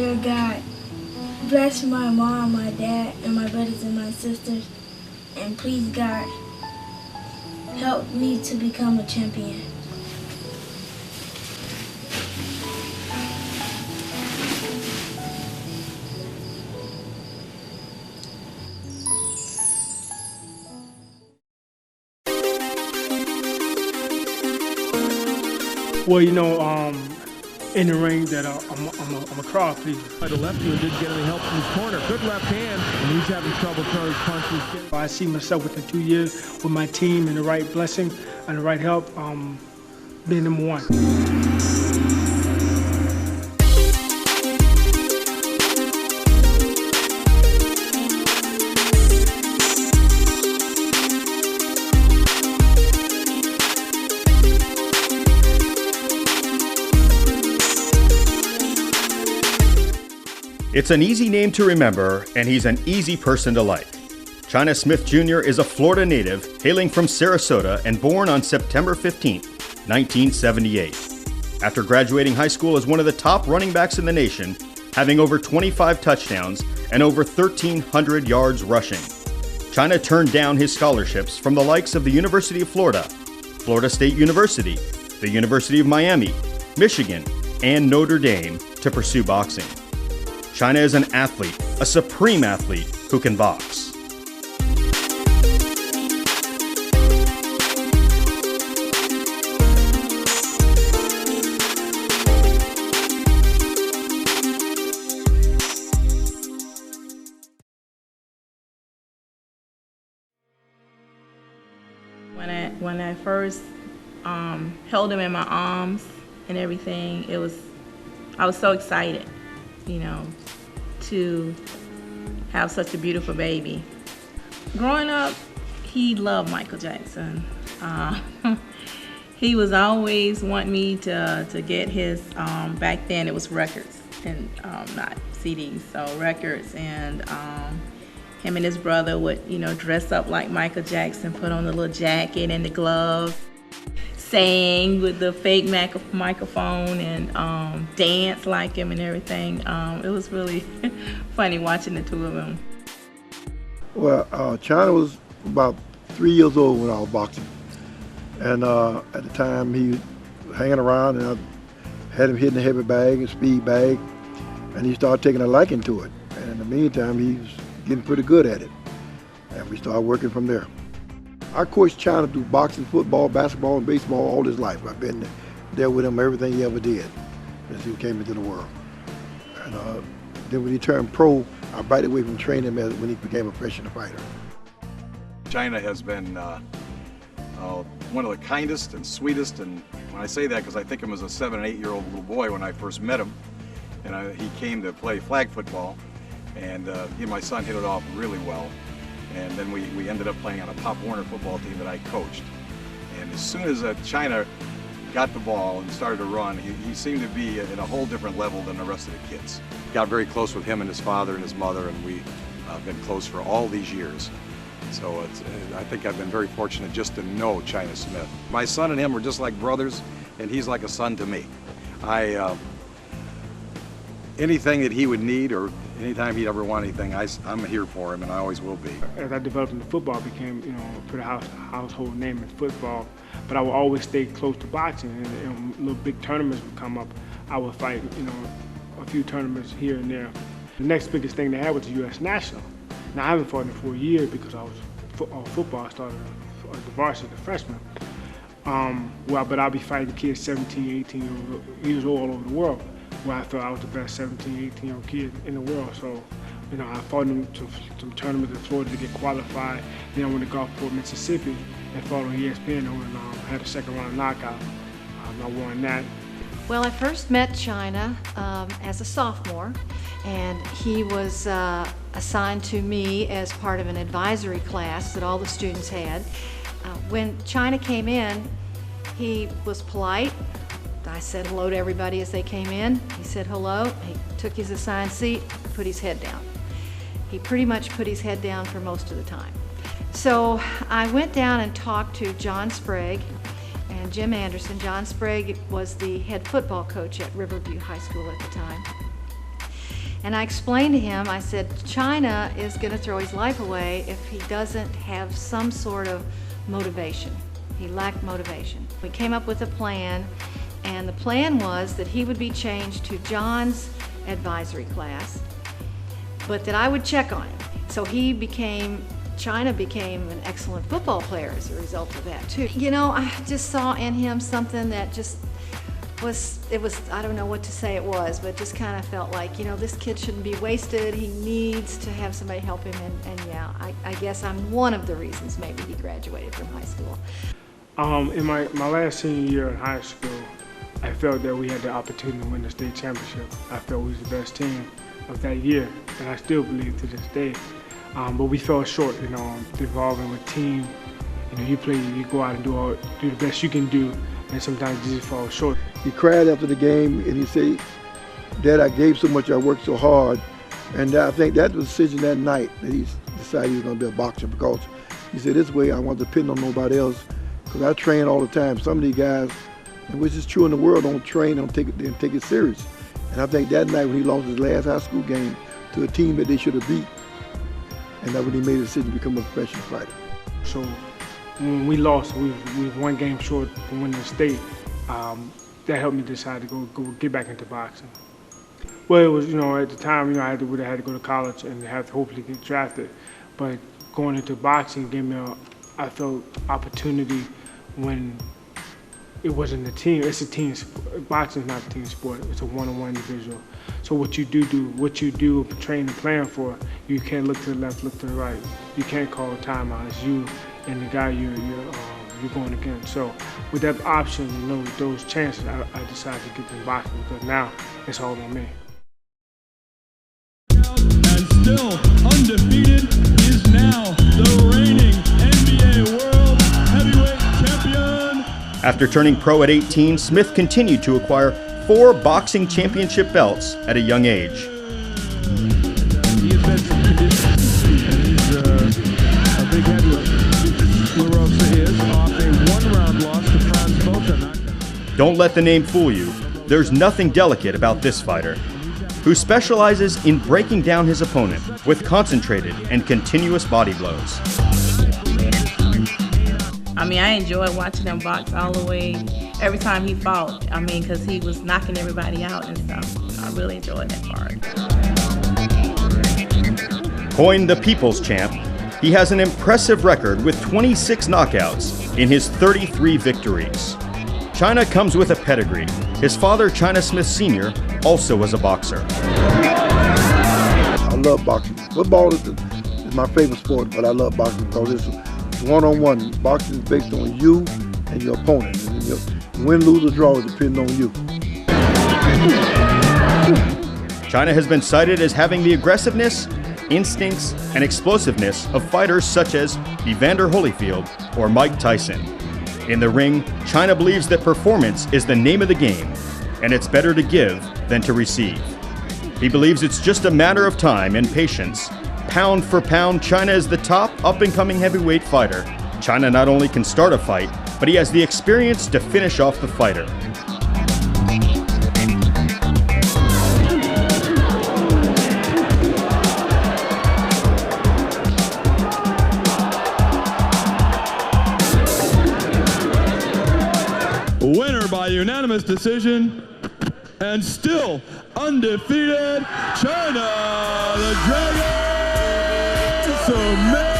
Dear God, bless my mom, my dad, and my brothers and my sisters. And please, God, help me to become a champion. Well, in the ring that I'm a crowd pleaser. By the left who didn't get any help from his corner. Good left hand, and he's having trouble throwing punches. I see myself within 2 years with my team and the right blessing and the right help, being number one. It's an easy name to remember, and he's an easy person to like. China Smith Jr. is a Florida native hailing from Sarasota and born on September 15, 1978. After graduating high school as one of the top running backs in the nation, having over 25 touchdowns and over 1,300 yards rushing, China turned down his scholarships from the likes of the University of Florida, Florida State University, the University of Miami, Michigan, and Notre Dame to pursue boxing. China is an athlete, a supreme athlete who can box. When I first held him in my arms and everything, I was so excited, to have such a beautiful baby. Growing up, he loved Michael Jackson. He was always wanting me to get his, back then it was records and not CDs, so records, and him and his brother would, dress up like Michael Jackson, put on the little jacket and the gloves, sang with the fake microphone and dance like him and everything. It was really funny watching the two of them. Well, China was about 3 years old when I was boxing. And at the time he was hanging around, and I had him hitting the heavy bag and speed bag, and he started taking a liking to it. And in the meantime, he was getting pretty good at it. And we started working from there. I coached China through boxing, football, basketball, and baseball all his life. I've been there with him everything he ever did since he came into the world. And then when he turned pro, I right away from training him when he became a professional fighter. China has been one of the kindest and sweetest, and when I say that because I think him as a 7 and 8 year old little boy when I first met him, and he came to play flag football, and he and my son hit it off really well. And then we ended up playing on a Pop Warner football team that I coached. And as soon as China got the ball and started to run, he seemed to be at a whole different level than the rest of the kids. Got very close with him and his father and his mother, and we've been close for all these years. So I think I've been very fortunate just to know China Smith. My son and him were just like brothers, and he's like a son to me. Anything that he would need, or anytime he'd ever want anything, I'm here for him, and I always will be. As I developed into football, I became, a pretty household name in football. But I would always stay close to boxing, and little big tournaments would come up. I would fight, a few tournaments here and there. The next biggest thing they had was the U.S. National. Now, I haven't fought in 4 years because I was football. I started as the varsity, the freshman. But I'll be fighting kids 17, 18 years old all over the world, where I thought I was the best 17, 18-year-old kid in the world. So, I fought in some tournaments in Florida to get qualified. Then I went to Gulfport, Mississippi, and fought on ESPN and had a second round knockout. I won that. Well, I first met China as a sophomore, and he was assigned to me as part of an advisory class that all the students had. When China came in, he was polite. I said hello to everybody as they came in. He said hello. He took his assigned seat, put his head down. He pretty much put his head down for most of the time. So I went down and talked to John Sprague and Jim Anderson. John Sprague was the head football coach at Riverview High School at the time. And I explained to him, I said, China is going to throw his life away if he doesn't have some sort of motivation. He lacked motivation. We came up with a plan, and the plan was that he would be changed to John's advisory class, but that I would check on him. So China became an excellent football player as a result of that too. You know, I just saw in him something that just I don't know what to say it was, but just kind of felt like, you know, this kid shouldn't be wasted. He needs to have somebody help him, and yeah, I guess I'm one of the reasons maybe he graduated from high school. In my last senior year in high school, I felt that we had the opportunity to win the state championship. I felt we was the best team of that year, and I still believe to this day. But we fell short, you know, involving with team. You know, you go out and do the best you can do, and sometimes you just fall short. He cried after the game, and he said, "Dad, I gave so much, I worked so hard." And I think that was the decision that night that he decided he was going to be a boxer, because he said, "This way I want to depend on nobody else, because I train all the time. Some of these guys, and which is true in the world, don't train, don't take it serious." And I think that night when he lost his last high school game to a team that they should have beat, and that's when he made a decision to become a professional fighter. So when we lost, we were one game short from winning the state. That helped me decide to go get back into boxing. Well, it was, you know, at the time, you know, I would have had to go to college and have to hopefully get drafted. But going into boxing gave me I felt opportunity when it wasn't a team. It's a team sport. Boxing is not a team sport. It's a one-on-one individual. So what you do, train and plan for, you can't look to the left, look to the right. You can't call a timeout. It's you and the guy you're going against. So with that option, you know, those chances, I decided to get in boxing, because now it's all on me. And still undefeated is now the reigning NBA World Heavyweight Champion. After turning pro at 18, Smith continued to acquire 4 boxing championship belts at a young age. He has had some conditions, and he's a big heavyweight. LaRosa is off a 1-round loss to Franz Botha. Don't let the name fool you. There's nothing delicate about this fighter, who specializes in breaking down his opponent with concentrated and continuous body blows. I mean, I enjoyed watching him box all the way, every time he fought. I mean, because he was knocking everybody out and stuff. I really enjoyed that part. Coined the People's Champ, he has an impressive record with 26 knockouts in his 33 victories. China comes with a pedigree. His father, China Smith Sr., also was a boxer. I love boxing. Football is my favorite sport, but I love boxing because it's one-on-one. Boxing is based on you and your opponent. And your win, lose, or draw depends on you. China has been cited as having the aggressiveness, instincts, and explosiveness of fighters such as Evander Holyfield or Mike Tyson. In the ring, China believes that performance is the name of the game, and it's better to give than to receive. He believes it's just a matter of time and patience. Pound for pound, China is the top up-and-coming heavyweight fighter. China not only can start a fight, but he has the experience to finish off the fighter. Winner by unanimous decision, and still undefeated, China the Dragon Smith.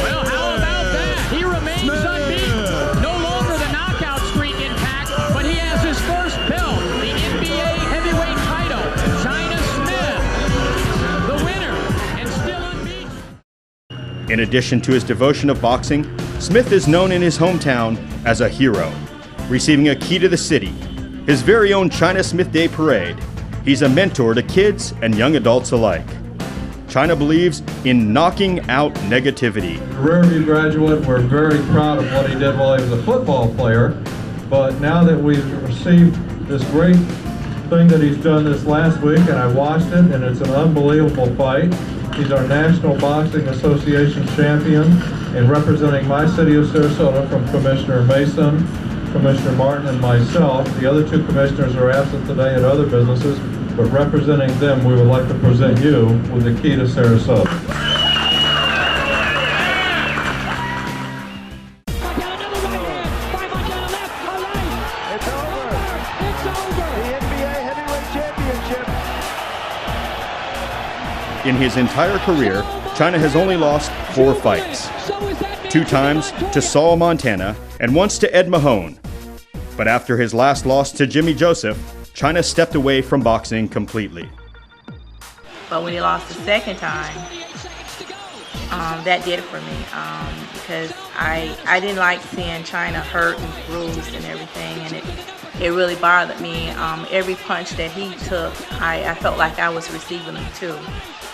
Well, how about that? He remains unbeaten. No longer the knockout streak intact, but he has his first belt, the NBA heavyweight title. China Smith, the winner, and still unbeaten. In addition to his devotion of boxing, Smith is known in his hometown as a hero, receiving a key to the city, his very own China Smith Day Parade. He's a mentor to kids and young adults alike. China believes in knocking out negativity. Rearview graduate, we're very proud of what he did while he was a football player, but now that we've received this great thing that he's done this last week, and I watched it, and it's an unbelievable fight. He's our National Boxing Association champion, and representing my city of Sarasota from Commissioner Mason, Commissioner Martin, and myself. The other 2 commissioners are absent today at other businesses. but representing them, we would like to present you with the key to Sarasota. In his entire career, China has only lost 4 fights. 2 times to Saul Montana and once to Ed Mahone. But after his last loss to Jimmy Joseph, China stepped away from boxing completely. But when he lost the second time, that did it for me because I didn't like seeing China hurt and bruised and everything, and it really bothered me. Every punch that he took, I felt like I was receiving them too.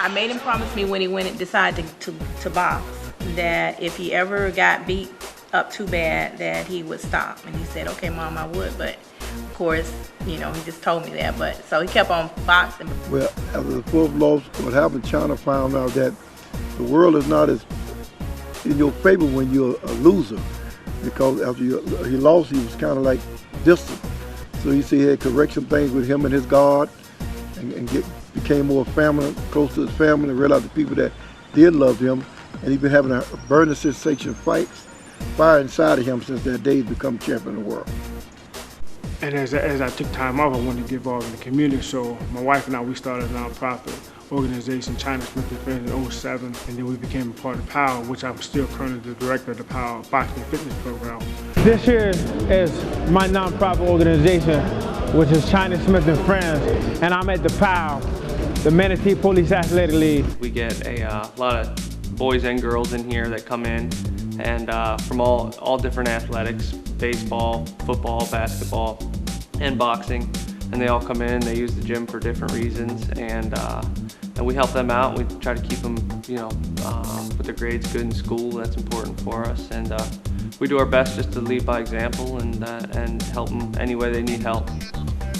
I made him promise me when he went and decided to box that if he ever got beat up too bad that he would stop. And he said, okay, Mom, I would. But of course, you know, he just told me that. But so he kept on boxing. Well, after the 4th loss, what happened, China found out that the world is not as in your favor when you're a loser. Because after he lost, he was kind of like distant. So he said he had correction things with him and his guard and became more family, close to his family, and realized the people that did love him. And he's been having a burning sensation fire inside of him since that day he's become champion of the world. And as I took time off, I wanted to get involved in the community. So my wife and I, we started a nonprofit organization, China Smith and Friends, in 2007, and then we became a part of POWER, which I'm still currently the director of the POWER Boxing and Fitness Program. This here is my nonprofit organization, which is China Smith and Friends, and I'm at the POWER, the Manatee Police Athletic League. We get a lot of boys and girls in here that come in, and from all different athletics, baseball, football, basketball, and boxing. And they all come in, they use the gym for different reasons, and we help them out. We try to keep them, you know, with their grades good in school. That's important for us, and we do our best just to lead by example and help them any way they need help.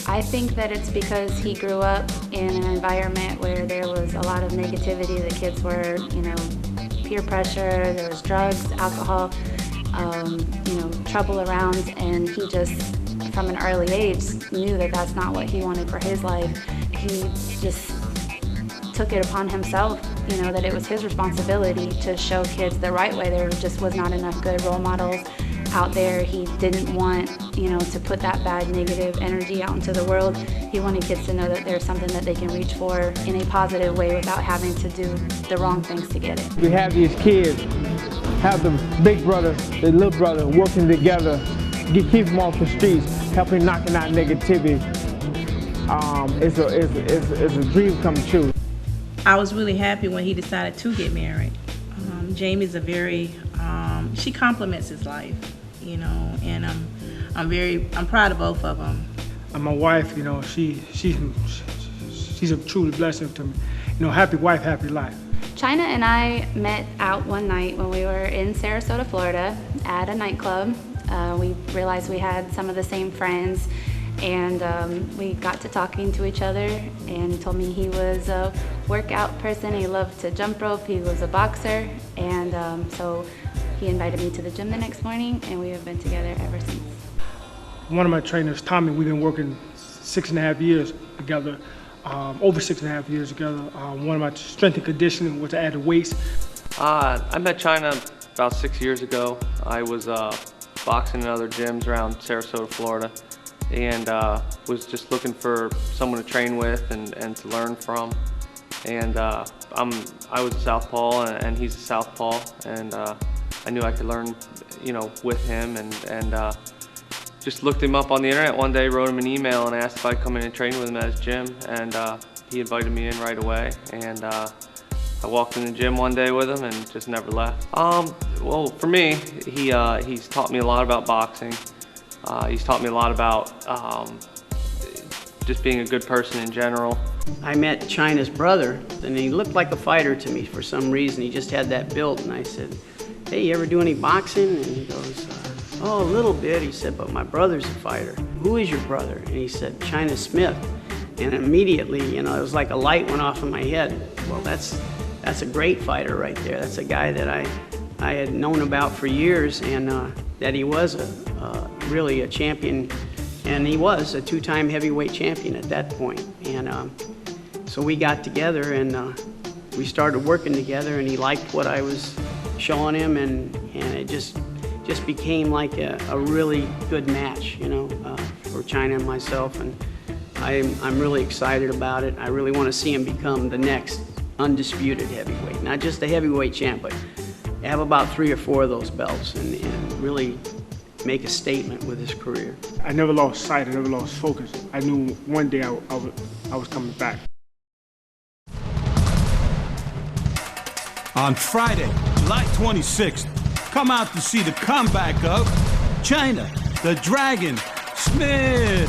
I think that it's because he grew up in an environment where there was a lot of negativity. The kids were, you know, peer pressure, there was drugs, alcohol, you know, trouble around, and he just, from an early age, knew that that's not what he wanted for his life. He just took it upon himself, you know, that it was his responsibility to show kids the right way. There just was not enough good role models out there. He didn't want, you know, to put that bad negative energy out into the world. He wanted kids to know that there's something that they can reach for in a positive way without having to do the wrong things to get it. We have these kids, have the big brother, the little brother working together, keep them off the streets, helping knocking out negativity. It's a dream come true. I was really happy when he decided to get married. Jamie's a very, she complements his life, you know, and I'm proud of both of them. And my wife, you know, she's a truly blessing to me. You know, happy wife, happy life. China and I met out one night when we were in Sarasota, Florida at a nightclub. We realized we had some of the same friends, and we got to talking to each other, and he told me he was a workout person, he loved to jump rope, he was a boxer, and so he invited me to the gym the next morning, and we have been together ever since. One of my trainers, Tommy, we've been working 6.5 years together, over 6.5 years together. One of my strength and conditioning was to add weights. I met China about 6 years ago. I was boxing in other gyms around Sarasota, Florida, and was just looking for someone to train with and to learn from. And I was a southpaw, and he's a southpaw, and I knew I could learn, you know, with him, and just looked him up on the internet one day, wrote him an email, and asked if I'd come in and train with him at his gym, and he invited me in right away, and I walked in the gym one day with him and just never left. Well, for me, he's taught me a lot about boxing. He's taught me a lot about just being a good person in general. I met China's brother, and he looked like a fighter to me for some reason. He just had that build, and I said, hey, you ever do any boxing? And he goes, oh, a little bit. He said, but my brother's a fighter. Who is your brother? And he said, China Smith. And immediately, you know, it was like a light went off in my head. Well, that's a great fighter right there. That's a guy that I had known about for years, and that he was really a champion And he was a two-time heavyweight champion at that point. And so we got together and we started working together, and he liked what I was showing him, and it just became like a really good match, you know, for China and myself. And I'm really excited about it. I really want to see him become the next undisputed heavyweight, not just a heavyweight champ, but have about 3 or 4 of those belts and really make a statement with his career. I never lost sight, I never lost focus. I knew one day I was coming back. On Friday, July 26th, come out to see the comeback of China, the Dragon Smith,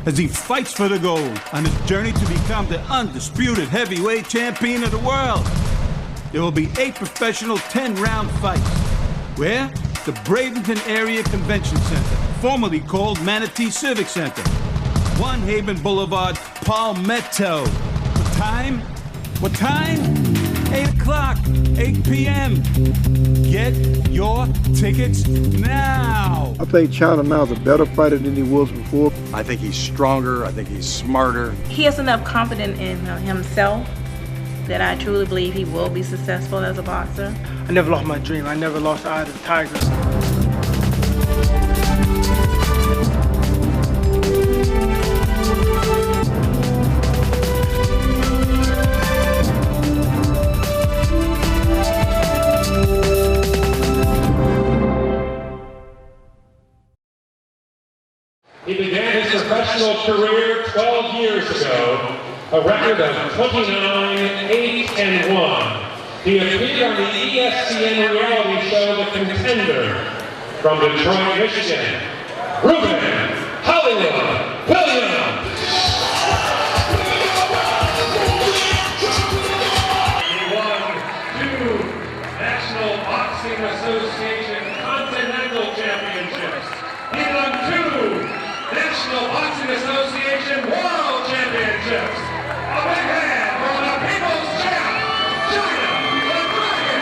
as he fights for the gold on his journey to become the undisputed heavyweight champion of the world. There will be 8 professional 10-round fights. Where? The Bradenton Area Convention Center, formerly called Manatee Civic Center, 1 Haven Boulevard, Palmetto. What time? What time? 8 o'clock, 8 p.m. Get your tickets now. I think China now is a better fighter than he was before. I think he's stronger. I think he's smarter. He has enough confidence in himself that I truly believe he will be successful as a boxer. I never lost my dream. I never lost the eye of the tiger. He began his professional career 12 years ago, a record of 29-8-1. He appeared on the ESPN reality show The Contender from Detroit, Michigan. Ruben Hollywood Williams. He won 2 National Boxing Association Continental Championships. He won 2 National Boxing Association World Championships. A big hand for the People's Champ, China, the Dragon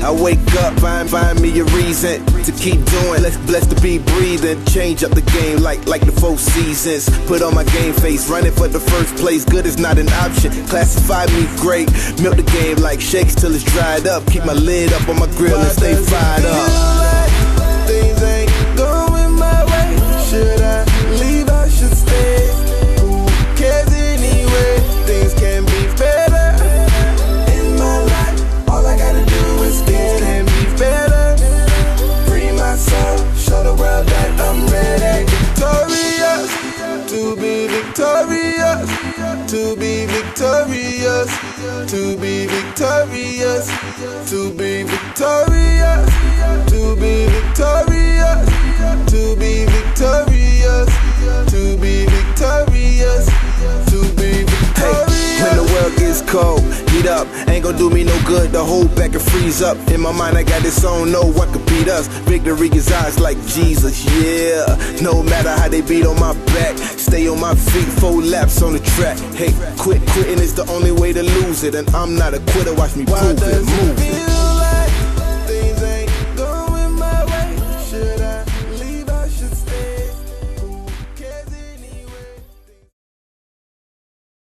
I wake up, find me a reason to keep doing. Blessed to be breathing. Change up the game like the 4 seasons. Put on my game face, running for the first place. Good is not an option. Classify me great. Milk the game like shakes till it's dried up. Keep my lid up on my grill and stay fired up. Things ain't going my way. Should I leave? I should stay. Who cares anyway? Things can be better in my life. to be victorious, to be victorious, to be victorious, to be victorious, to be victorious, to be victorious, to be victorious. When the world gets cold, heat up. Ain't gon' do me no good to hold back and freeze up. In my mind I got this song, no one can beat us. Victory is ours like Jesus, yeah. No matter how they beat on my back, stay on my feet, 4 laps on the track. Hey, quitting is the only way to lose it, and I'm not a quitter, watch me prove it. Move it.